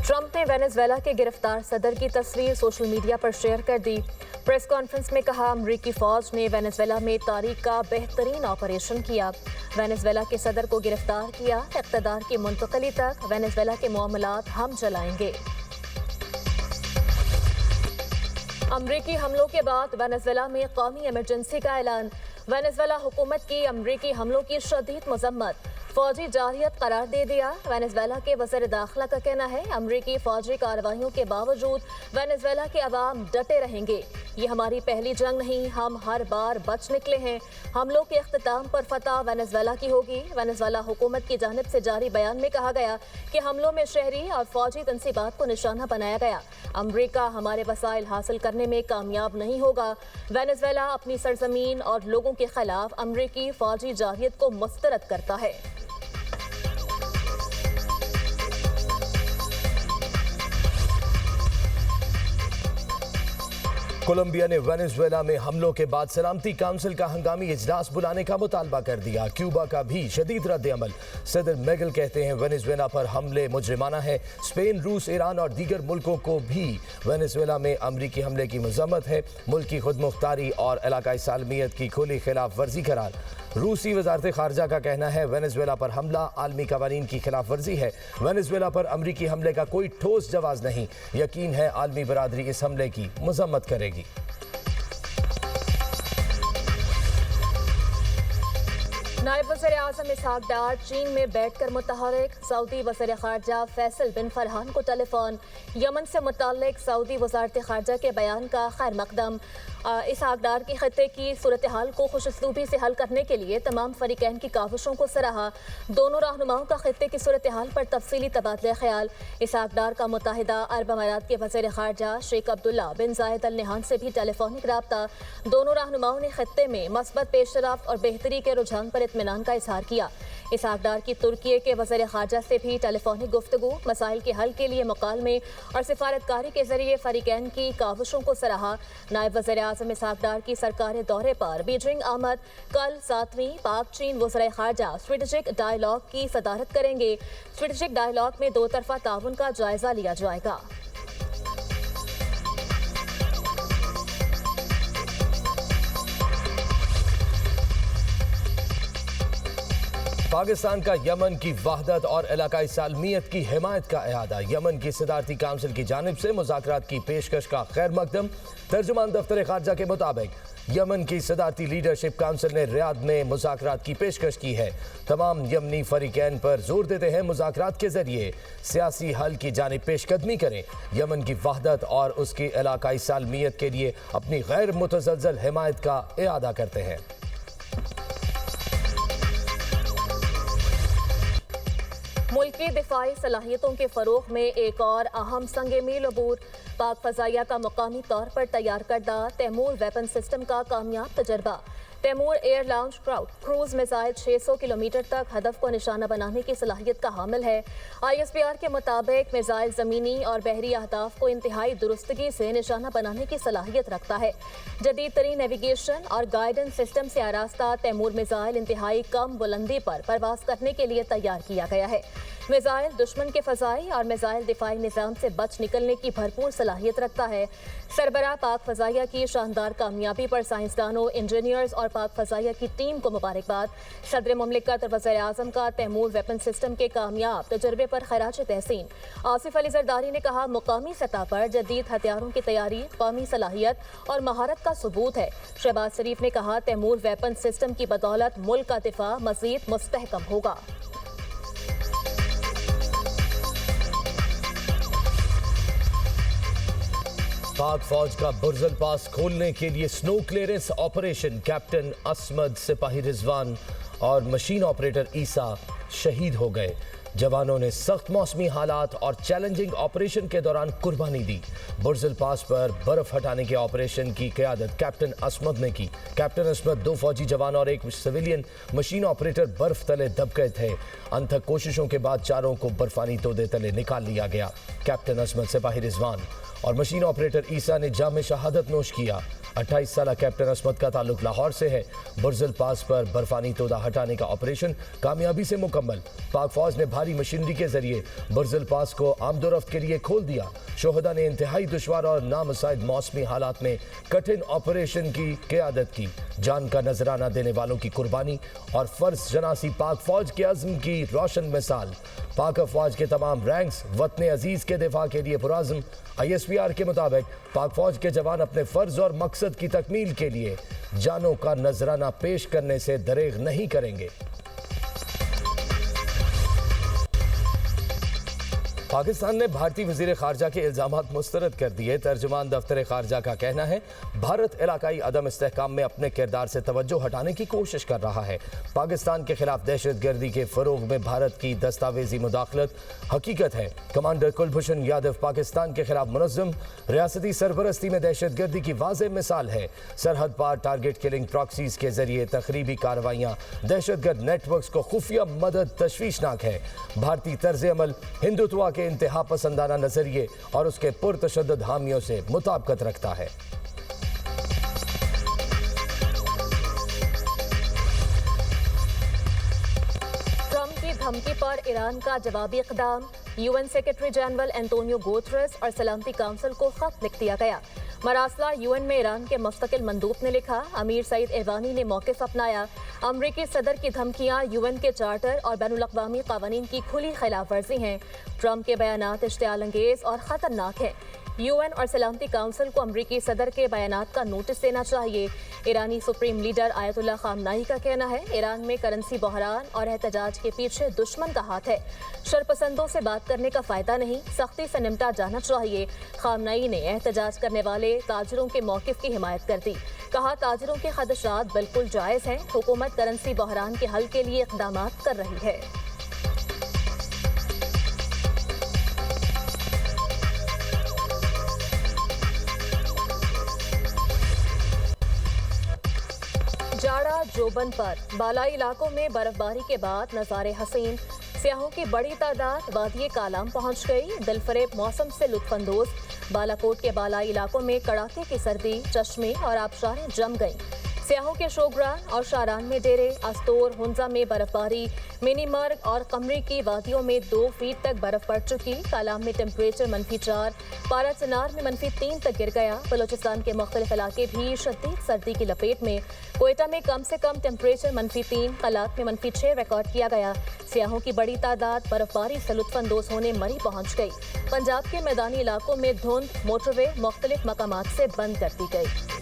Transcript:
Trump ने Venezuela के गिरफ्तार सदर की तस्वीर सोशल मीडिया पर शेयर कर दी। प्रेस कॉन्फ्रेंस में कहा, अमरीकी फौज ने वेनेजुएला में तारीख का बेहतरीन ऑपरेशन किया। वेनेजुएला के सदर को गिरफ्तार किया। इक़्तिदार की मुंतकली तक वेनेजुएला के मामलात हम चलाएंगे। अमरीकी हमलों के बाद वेनेजुएला में कौमी इमरजेंसी का ऐलान। वेनेजुएला हुकूमत की अमरीकी हमलों की शदीद मजम्मत, फौजी जारहियत करार दे दिया। वेनेजुएला के वज़ीर दाखिला का कहना है, अमरीकी फौजी कार्रवाइयों के बावजूद वेनेजुएला के अवाम डटे रहेंगे। ये हमारी पहली जंग नहीं, हम हर बार बच निकले हैं। हमलों के इख्तिताम पर फतह वेनेजुएला की होगी। वेनेजुएला हुकूमत की जानिब से जारी बयान में कहा गया कि हमलों में शहरी और फौजी तंसीबात को निशाना बनाया गया। अमरीका हमारे वसाइल हासिल करने में कामयाब नहीं होगा। वेनेजुएला अपनी सरजमीन और लोगों के खिलाफ अमरीकी फौजी जारहियत को मुस्तरद करता है। कोलंबिया ने वेनेजुएला में हमलों के बाद सलामती काउंसिल का हंगामी इजलास बुलाने का मुतालबा कर दिया। क्यूबा का भी शदीद रद्द अमल। सदर मैगल कहते हैं, वेनेजुएला पर हमले मुजरिमाना है। स्पेन, रूस, ईरान और दीगर मुल्कों को भी वेनेजुएला में अमरीकी हमले की मजम्मत है। मुल्क की खुद मुख्तारी और इलाकाई सालमियत की खुली खिलाफ वर्जी करार। रूसी वजारत खारजा का कहना है, वेनेजुएला पर हमला आलमी कवानीन की खिलाफ वर्जी है। वेनेजुएला पर अमरीकी हमले का कोई ठोस जवाब नहीं। यकीन है आलमी बरादरी इस हमले की मजम्मत करेगी। नायब वज़ीर आज़म इसहाक डार चीन में बैठकर मुतहर्रिक। सऊदी वज़ीर ख़ारजा फैसल बिन फरहान को टेलीफोन। यमन से मुताल्लिक सऊदी वज़ारत ख़ारजा के बयान का खैर मकदम। इसहाक डार की खत्ते की सूरत हाल को खुशउस्लूबी से हल करने के लिए तमाम फरीकैन की काविशों को सराहा। दोनों रहनुमाओं का खत्ते की सूरत हाल पर तफसीली तबादला ख्याल। इसहाक डार का मुत्तहिदा अरब अमारात के वज़ीर ख़ारजा शेख अब्दुल्ला बिन जायद अल नहान से भी टेलीफोनिक राब्ता। दोनों रहनुमाओं ने खत्ते में मस्बत पेशरफ्त और बेहतरी के रुझान पर इत्मीनान का इजहार किया। इसहाक डार की तुर्की के वज़ीर ख़ारजा से भी टेलीफोनिक गुफ्तगू, मसाइल के हल के लिए मुकालमे और सिफारतकारी के जरिए फरीकैन की काविशों को सराहा। नायब वज़ीर आज़म इसहाक डार की सरकारी दौरे पर बीजिंग आमद। कल 7वीं पाक चीन वज़ीर ख़ारजा स्ट्रेटेजिक डायलॉग की सदारत करेंगे। स्ट्रेटेजिक डायलॉग में दो तरफा ताउन का जायजा लिया जाएगा। पाकिस्तान का यमन की वहदत और इलाकाई सालमियत की हिमायत का इरादा। यमन की सदारती काउंसिल की जानिब से मुज़ाकरात की पेशकश का खैर मकदम। तर्जुमान दफ्तर खारजा के मुताबिक यमन की सदारती लीडरशिप काउंसिल ने रियाद में मुज़ाकरात की पेशकश की है। तमाम यमनी फरीकैन पर जोर देते हैं मुज़ाकरात के जरिए सियासी हल की जानिब पेशकदमी करें। यमन की वहदत और उसकी इलाकाई सालमियत के लिए अपनी गैर मुतज़लज़ल हिमायत का इरादा करते हैं। मुल्क की दिफाई सलाहियतों के फ़रोग़ में एक और अहम संग मील अबूर। पाक फ़ज़ाइया का मुकामी तौर पर तैयार करदा तैमूर वेपन सिस्टम का कामयाब तजर्बा। Taimur air launch cruise missile 600 kilometre तक हदफ को निशाना बनाने की सलाहियत का हामिल है। ISPR के मुताबिक मिसाइल ज़मीनी और बहरी अहदाफ को इंतहाई दुरुस्तगी से निशाना बनाने की सलाहियत रखता है। जदीद तरीन नेविगेशन और गाइडेंस सिस्टम से आरास्ता तैमूर मिसाइल इंतहाई कम बुलंदी पर परवाज करने के लिए तैयार किया गया है। मिसाइल दुश्मन के फ़ज़ाई और मिसाइल दिफाई निज़ाम से बच निकलने की भरपूर सलाहियत रखता है। सरबराह पाक फ़ज़ाइया की शानदार कामयाबी पर साइंसदानों, इंजीनियर्स और पाक फ़ज़ाइया की टीम को मुबारकबाद। सदर मुमलिकत और वज़ीर आज़म का तैमूर वेपन सिस्टम के कामयाब तजर्बे पर खराज तहसीन। आसिफ अली ज़रदारी ने कहा, मुकामी सतह पर जदीद हथियारों की तैयारी कौमी सलाहियत और महारत का सबूत है। शहबाज शरीफ ने कहा, तैमूर वेपन सिस्टम की बदौलत मुल्क का दिफा मज़ीद मुस्तहकम होगा। पाक फौज का बुर्जल पास खोलने के लिए snow clearance operation. Captain Asmad, सिपाही रिजवान और मशीन ऑपरेटर ईसा शहीद हो गए। जवानों ने सख्त मौसमी हालात और चैलेंजिंग ऑपरेशन के दौरान कुर्बानी दी। बुर्जल पास पर बर्फ हटाने के ऑपरेशन की क़यादत कैप्टन असमद ने की। कैप्टन असमद, 2 फौजी जवान और 1 सिविलियन मशीन ऑपरेटर बर्फ तले दब गए थे। अनथक कोशिशों के बाद चारों को बर्फानी तोदे तले निकाल लिया गया। कैप्टन असमद, सिपाही रिजवान और मशीन ऑपरेटर ईसा ने जाम शहादत नोश किया। 28 साला कैप्टन असमत का ताल्लुक लाहौर से है। बुर्जल पास पर बर्फानी तोदा हटाने का ऑपरेशन कामयाबी से मुकम्मल। पाक फौज ने भारी मशीनरी के जरिए बुर्जल पास को आमदोरफ्त के लिए खोल दिया। शोहदा ने इंतहाई दुश्वार और नामुसाइद मौसमी हालात में कठिन ऑपरेशन की क़यादत की। जान का नजराना देने वालों की कुर्बानी और फर्ज जनासी पाक फौज के अज़्म की रोशन मिसाल। पाक अफवाज के तमाम रैंक्स वतन अजीज के दिफा के लिए पुरआज़्म। ISPR के मुताबिक पाक फौज के जवान अपने फर्ज और मकसद की तकमील के लिए जानों का नजराना पेश करने से दरेग नहीं करेंगे। पाकिस्तान ने भारतीय वज़ीर ख़ारजा के इल्ज़ामात मुस्तरद कर दिए। तर्जुमान दफ्तर ख़ारजा का कहना है भारत इलाकाई अदम इस्तेहकाम में अपने किरदार से तवज्जो हटाने की कोशिश कर रहा है। पाकिस्तान के खिलाफ दहशत गर्दी के फ़रोग़ में भारत की दस्तावेजी मुदाखलत हकीकत है। कमांडर कुलभूषण यादव पाकिस्तान के खिलाफ मुनज़्ज़म रियासती सरपरस्ती में दहशत गर्दी की वाज़ेह मिसाल है। सरहद पार टारगेट किलिंग प्रॉक्सीज़ के जरिए तखरीबी कार्रवाइयाँ दहशत गर्द नेटवर्क्स को खुफिया मदद तशवीशनाक है। भारतीय तर्ज अमल हिंदुत्व के इंतहा पसंदाना नजरिए और उसके पुरतशद्दुद हामियों से मुताबिकत रखता है। ट्रंप की धमकी पर ईरान का जवाबी इक़दाम। UN secretary general Antonio Guterres और सलामती काउंसिल को खत लिख दिया गया। मरासला UN में ईरान के मुस्तकिल मंदूब ने लिखा, अमीर सईद ईरानी ने मौक़िफ़ अपनाया। अमरीकी सदर की धमकियाँ UN के चार्टर और बैनुल-अक़वामी क़वानीन की खुली खिलाफ वर्जी हैं। ट्रंप के बयानात इश्तिआल अंगेज़ और ख़तरनाक हैं। UN और सलामती काउंसिल को अमरीकी सदर के बयानात का नोटिस देना चाहिए। ईरानी सुप्रीम लीडर आयतुल्ला ख़ामनाई का कहना है ईरान में करेंसी बहरान और एहतजाज के पीछे दुश्मन का हाथ है। शरपसंदों से बात करने का फ़ायदा नहीं, सख्ती से निपटा जाना चाहिए। ख़ामनाई ने एहतजाज करने वाले ताजरों के मौक़िफ़ की हिमायत कर दी। कहा ताजरों के ख़दशात बिल्कुल जायज़ हैं। हुकूमत करेंसी बहरान के हल के लिए इक़दामात कर रही है। जाड़ा जोबन पर बालाई इलाकों में बर्फबारी के बाद नज़ारे हसीन। सियाहों की बड़ी तादाद वादिये कालाम पहुंच गई। दिलफरेब मौसम से लुत्फानंदोज। बालाकोट के बालाई इलाकों में कड़ाके की सर्दी, चश्मे और आबशारें जम गईं। सियाहों के शोगरान और शारान में डेरे। अस्तोर हुंजा में बर्फबारी। मिनीमर्ग और कमरी की वादियों में 2 फीट तक बर्फ पड़ चुकी। कालाम में टेम्परेचर -4, पारा चनार में -3 तक गिर गया। बलोचिस्तान के मुख्तलिफ इलाके भी शदीद सर्दी की लपेट में। कोयटा में कम से कम टेम्परेचर -3, कलात में -6 रिकॉर्ड किया गया। सियाहों की बड़ी तादाद बर्फबारी से लुत्फानंदोज होने मरी पहुंच गई। पंजाब के मैदानी इलाकों में धुंध, मोटरवे मुख्तलिफ मकामात से बंद कर दी गई।